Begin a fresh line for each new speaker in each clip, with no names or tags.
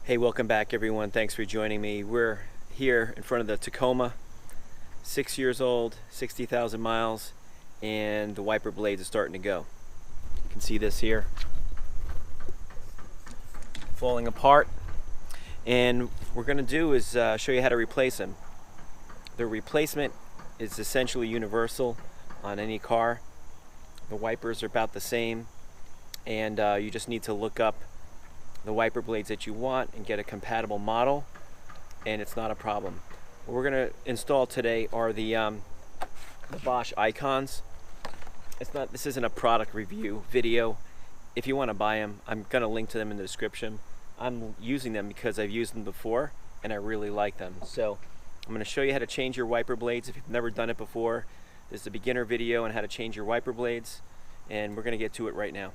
Hey, welcome back everyone. Thanks for joining me. We're here in front of the Tacoma, 6 years old, 60,000 miles, and the wiper blades are starting to go. You can see this here, falling apart. And what we're gonna do is show you how to replace them. The replacement is essentially universal on any car. The wipers are about the same, and you just need to look up the wiper blades that you want and get a compatible model, and it's not a problem. What we're going to install today are the Bosch Icons. This isn't a product review video. If you want to buy them, I'm going to link to them in the description. I'm using them because I've used them before and I really like them. So I'm going to show you how to change your wiper blades if you've never done it before. This is a beginner video on how to change your wiper blades, and we're going to get to it right now.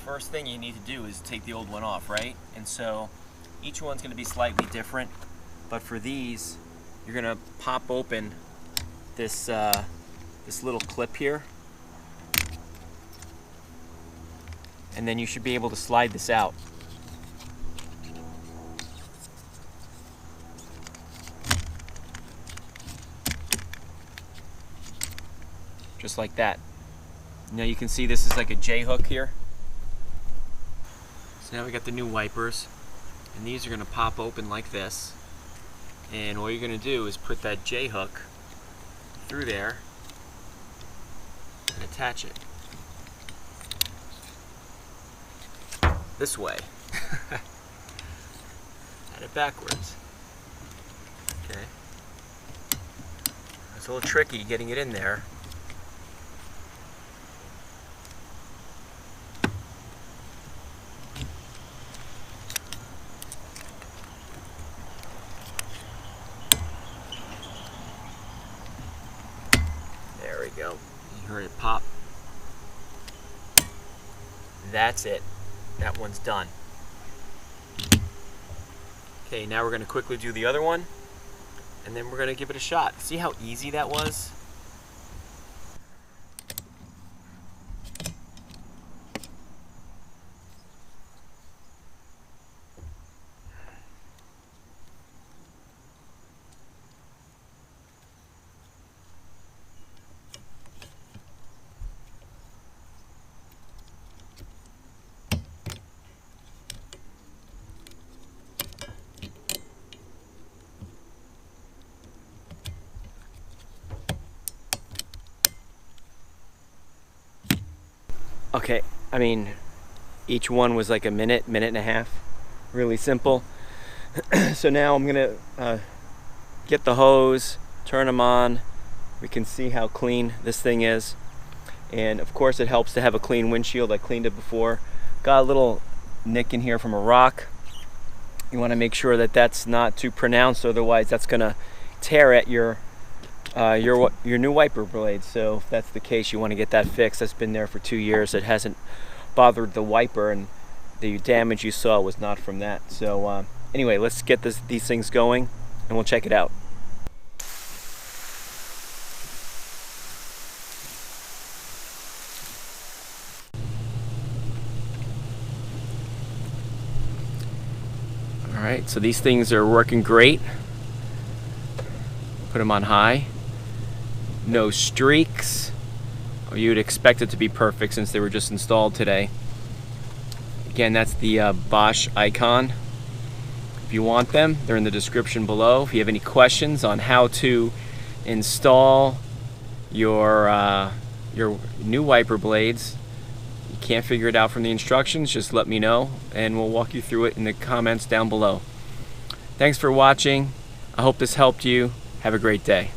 First thing you need to do is take the old one off, right? And so each one's going to be slightly different, but for these you're going to pop open this this little clip here, and then you should be able to slide this out. Just like that. Now you can see this is like a J-hook here. Now we got the new wipers, and these are going to pop open like this, and all you're going to do is put that J-hook through there and attach it this way. Add it backwards. Okay, it's a little tricky getting it in there. There we go. You heard it pop. That's it. That one's done. Okay, now we're going to quickly do the other one, and then we're going to give it a shot. See how easy that was? Okay, I mean, each one was like a minute and a half. Really simple. So now I'm gonna get the hose, turn them on. We can see how clean this thing is. And of course it helps to have a clean windshield. I cleaned it before. Got a little nick in here from a rock. You wanna make sure that that's not too pronounced, otherwise that's gonna tear at your new wiper blade. So if that's the case, you want to get that fixed. That's been there for 2 years. It hasn't bothered the wiper, and the damage you saw was not from that. So anyway, let's get these things going and we'll check it out. Alright, so these things are working great. Put them on high. No streaks. You'd expect it to be perfect since they were just installed today. Again, that's the Bosch Icon. If you want them, they're in the description below. If you have any questions on how to install your new wiper blades, you can't figure it out from the instructions, just let me know and we'll walk you through it in the comments down below. Thanks for watching. I hope this helped you. Have a great day.